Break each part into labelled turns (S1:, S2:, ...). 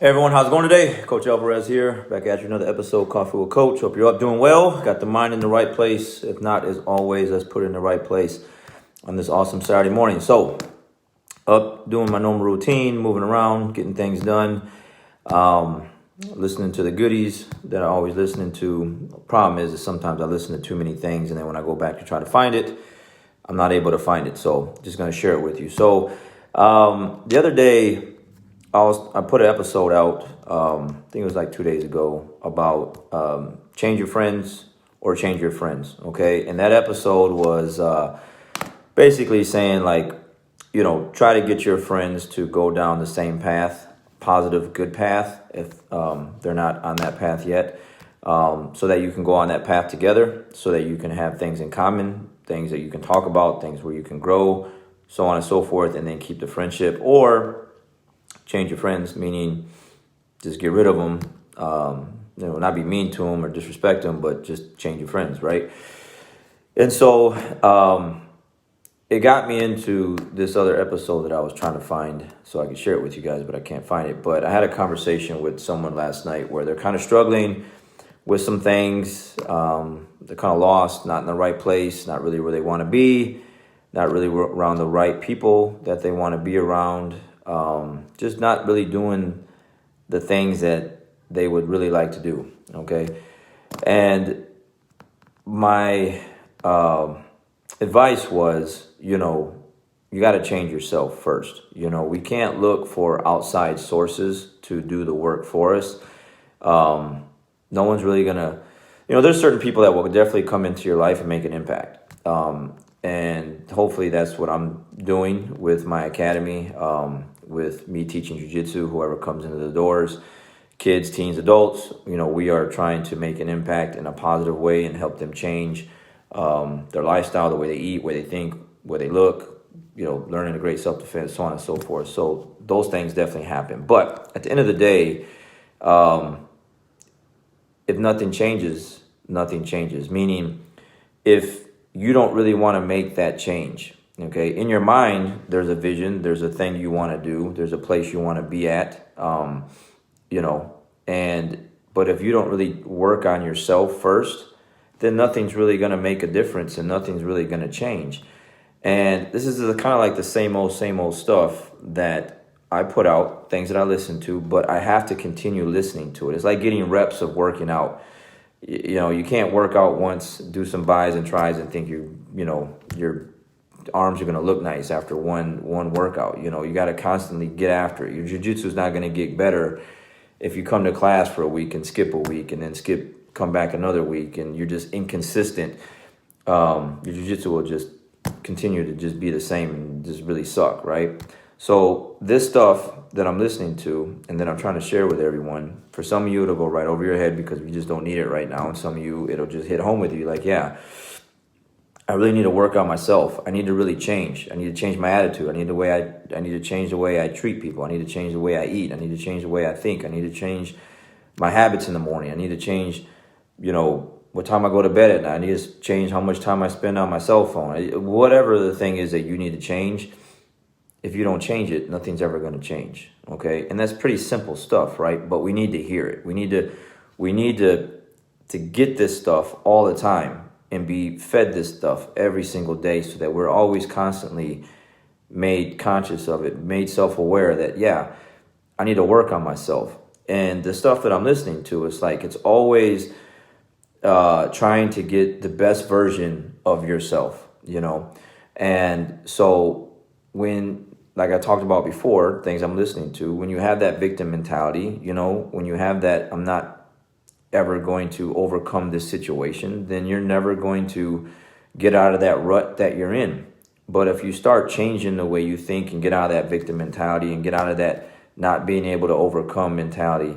S1: Hey everyone, how's it going today? Coach Alvarez here, back at you another episode, Coffee with Coach. Hope you're up doing well, got the mind in the right place. If not, as always, let's put it in the right place on this awesome Saturday morning. So, up doing my normal routine, moving around, getting things done, listening to the goodies that I always listening to. Problem is sometimes I listen to too many things, and then when I go back to try to find it, I'm not able to find it. So, just going to share it with you. So, the other day, I put an episode out, I think it was like 2 days ago, about change your friends or change your friends, okay? And that episode was basically saying, like, try to get your friends to go down the same path, positive, good path, if they're not on that path yet, so that you can go on that path together, so that you can have things in common, things that you can talk about, things where you can grow, so on and so forth, and then keep the friendship. Or change your friends, meaning just get rid of them, not be mean to them or disrespect them, but just change your friends, right? And so it got me into this other episode that I was trying to find so I could share it with you guys, but I can't find it. But I had a conversation with someone last night where they're kind of struggling with some things. They're kind of lost, not in the right place, not really where they want to be, not really around the right people that they want to be around. Just not really doing the things that they would really like to do, okay? And my advice was, you got to change yourself first. We can't look for outside sources to do the work for us. No one's really going to, there's certain people that will definitely come into your life and make an impact. And hopefully that's what I'm doing with my academy, with me teaching jiu-jitsu, whoever comes into the doors, kids, teens, adults. We are trying to make an impact in a positive way and help them change their lifestyle, the way they eat, way they think, way they look, learning a great self-defense, so on and so forth. So those things definitely happen. But at the end of the day, if nothing changes, nothing changes. Meaning, if you don't really want to make that change, okay? In your mind, there's a vision, there's a thing you want to do, there's a place you want to be at, but if you don't really work on yourself first, then nothing's really going to make a difference and nothing's really going to change. And this is kind of like the same old stuff that I put out, things that I listen to, but I have to continue listening to it. It's like getting reps of working out. You can't work out once, do some buys and tries and think your arms are going to look nice after one workout. You got to constantly get after it. Your jiu-jitsu is not going to get better if you come to class for a week and skip a week and then come back another week and you're just inconsistent. Your jiu-jitsu will just continue to just be the same and just really suck, right? So this stuff that I'm listening to and that I'm trying to share with everyone, for some of you it'll go right over your head because you just don't need it right now, and some of you it'll just hit home with you like, yeah, I really need to work on myself. I need to really change. I need to change my attitude. I need to change the way I treat people. I need to change the way I eat. I need to change the way I think. I need to change my habits in the morning. I need to change, what time I go to bed at night. I need to change how much time I spend on my cell phone. Whatever the thing is that you need to change, if you don't change it, nothing's ever going to change, okay? And that's pretty simple stuff, right? But we need to hear it. We need to get this stuff all the time and be fed this stuff every single day so that we're always constantly made conscious of it, made self-aware that, yeah, I need to work on myself. And the stuff that I'm listening to, it's like it's always trying to get the best version of yourself, And so like I talked about before, things I'm listening to, when you have that victim mentality, when you have that, I'm not ever going to overcome this situation, then you're never going to get out of that rut that you're in. But if you start changing the way you think and get out of that victim mentality and get out of that not being able to overcome mentality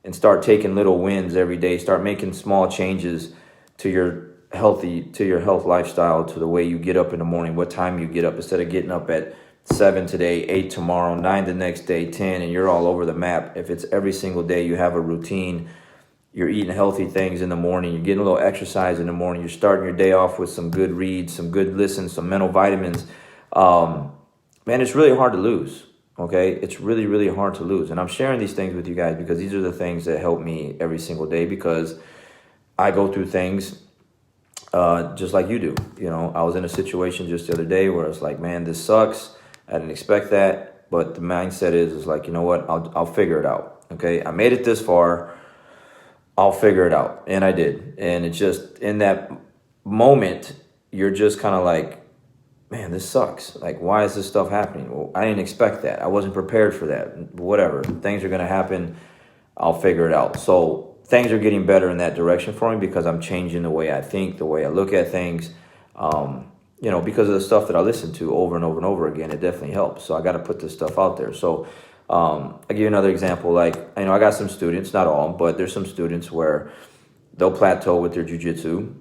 S1: and start taking little wins every day, start making small changes to your health lifestyle, to the way you get up in the morning, what time you get up, instead of getting up at 7 today, 8 tomorrow, 9 the next day, 10, and you're all over the map. If it's every single day you have a routine, you're eating healthy things in the morning, you're getting a little exercise in the morning, you're starting your day off with some good reads, some good listens, some mental vitamins, man, it's really hard to lose. Okay, it's really, really hard to lose. And I'm sharing these things with you guys because these are the things that help me every single day, because I go through things just like you do. You know, I was in a situation just the other day where it's like, man, this sucks. I didn't expect that. But the mindset is like, you know what? I'll figure it out. Okay, I made it this far. I'll figure it out. And I did. And it's just in that moment, you're just kind of like, man, this sucks. Like, why is this stuff happening? Well, I didn't expect that. I wasn't prepared for that. Whatever. Things are going to happen. I'll figure it out. So things are getting better in that direction for me because I'm changing the way I think, the way I look at things. You know, because of the stuff that I listen to over and over and over again, it definitely helps. So I got to put this stuff out there. So I'll give you another example. Like, you know, I got some students, not all, but there's some students where they'll plateau with their jiu-jitsu,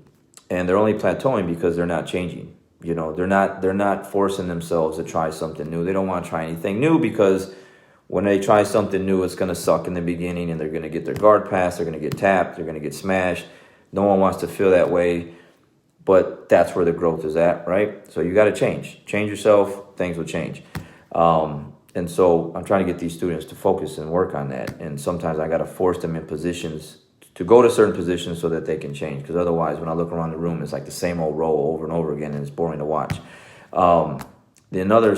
S1: and they're only plateauing because they're not changing. You know, they're not forcing themselves to try something new. They don't want to try anything new because when they try something new, it's going to suck in the beginning, and they're going to get their guard passed, they're going to get tapped, they're going to get smashed. No one wants to feel that way, but that's where the growth is at, right? So you got to change yourself, things will change. And so I'm trying to get these students to focus and work on that. And sometimes I got to force them in positions to go to certain positions so that they can change. Because otherwise, when I look around the room, it's like the same old row over and over again, and it's boring to watch. Another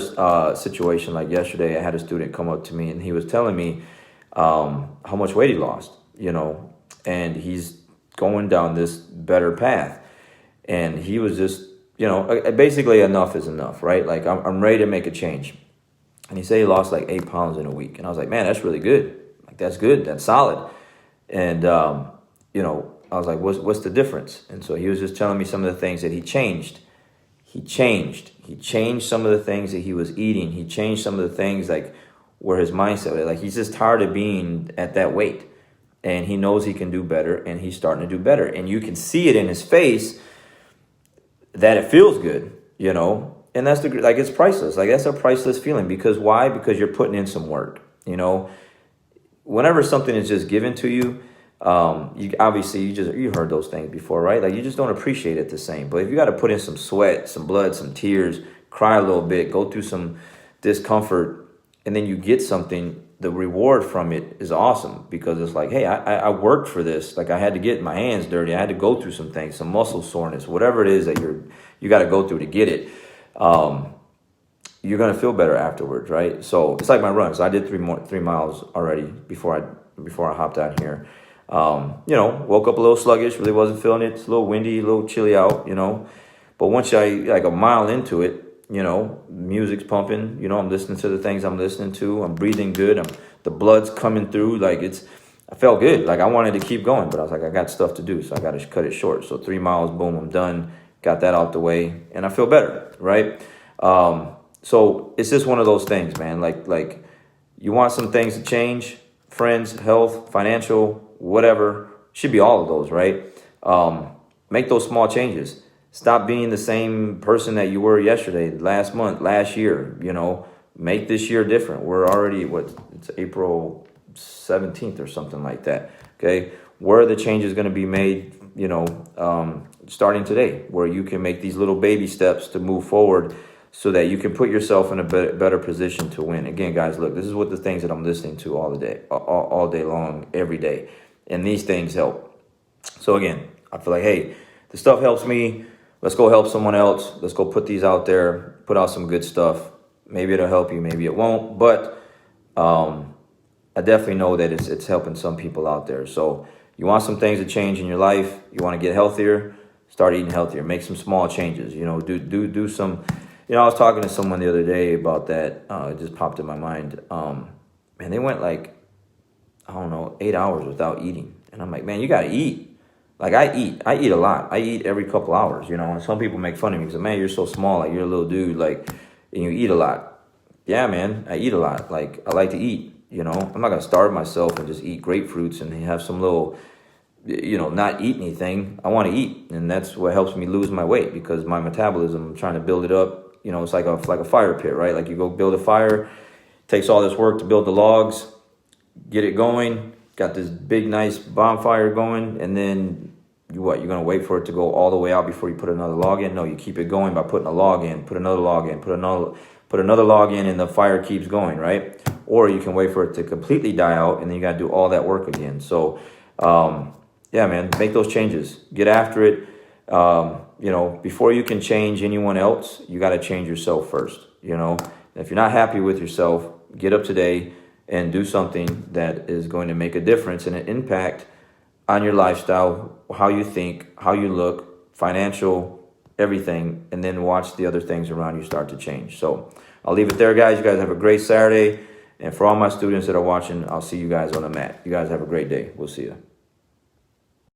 S1: situation, like yesterday, I had a student come up to me, and he was telling me how much weight he lost, you know, and he's going down this better path. And he was just, you know, basically enough is enough, right? Like, I'm ready to make a change. And he said he lost like 8 pounds in a week. And I was like, man, that's really good. Like, that's good. That's solid. And, you know, I was like, what's the difference? And so he was just telling me some of the things that he changed. He changed some of the things that he was eating. He changed some of the things, like, where his mindset was. Like, he's just tired of being at that weight. And he knows he can do better, and he's starting to do better. And you can see it in his face that it feels good, you know. And that's like, it's priceless. Like, that's a priceless feeling. Because why? Because you're putting in some work, you know. Whenever something is just given to you, you obviously you heard those things before, right? Like, you just don't appreciate it the same. But if you got to put in some sweat, some blood, some tears, cry a little bit, go through some discomfort, and then you get something, the reward from it is awesome, because it's like, hey, I worked for this. Like, I had to get my hands dirty. I had to go through some things, some muscle soreness, whatever it is that you got to go through to get it. You're going to feel better afterwards, right? So it's like my runs. I did 3 miles already before I hopped out here. You know, woke up a little sluggish, really wasn't feeling it. It's a little windy, a little chilly out, you know. But once like a mile into it, you know, music's pumping, you know, I'm listening to the things I'm listening to. I'm breathing good. The blood's coming through. Like, I felt good. Like, I wanted to keep going, but I was like, I got stuff to do, so I got to cut it short. So 3 miles, boom, I'm done. Got that out the way, and I feel better, right? So it's just one of those things, man. Like you want some things to change, friends, health, financial, whatever. Should be all of those, right? Make those small changes. Stop being the same person that you were yesterday, last month, last year. You know, make this year different. We're already, it's April 17th or something like that. Okay, where are the changes going to be made? You know, starting today, where you can make these little baby steps to move forward, so that you can put yourself in a better position to win. Again, guys, look, this is what the things that I'm listening to all day long, every day. And these things help. So again, I feel like, hey, the stuff helps me. Let's go help someone else. Let's go put these out there, put out some good stuff. Maybe it'll help you, maybe it won't. But I definitely know that it's helping some people out there. So you want some things to change in your life. You want to get healthier, start eating healthier. Make some small changes. You know, do some... You know, I was talking to someone the other day about that. It just popped in my mind. Man, they went like, I don't know, 8 hours without eating. And I'm like, man, you got to eat. Like, I eat a lot. I eat every couple hours, you know. And some people make fun of me because, man, you're so small. Like, you're a little dude, like, and you eat a lot. Yeah, man, I eat a lot. Like, I like to eat, you know. I'm not going to starve myself and just eat grapefruits and have some little, you know, not eat anything. I want to eat. And that's what helps me lose my weight, because my metabolism, I'm trying to build it up. You know, it's like a fire pit, right? Like, you go build a fire, takes all this work to build the logs, get it going, got this big, nice bonfire going, and then you're going to wait for it to go all the way out before you put another log in? No, you keep it going by putting a log in, put another log in, put put another log in and the fire keeps going, right? Or you can wait for it to completely die out and then you got to do all that work again. So, yeah, man, make those changes. Get after it. You know, before you can change anyone else, you got to change yourself first, you know. If you're not happy with yourself, get up today and do something that is going to make a difference and an impact on your lifestyle, how you think, how you look, financial, everything, and then watch the other things around you start to change. So I'll leave it there, guys. You guys have a great Saturday. And for all my students that are watching, I'll see you guys on the mat. You guys have a great day. We'll see you.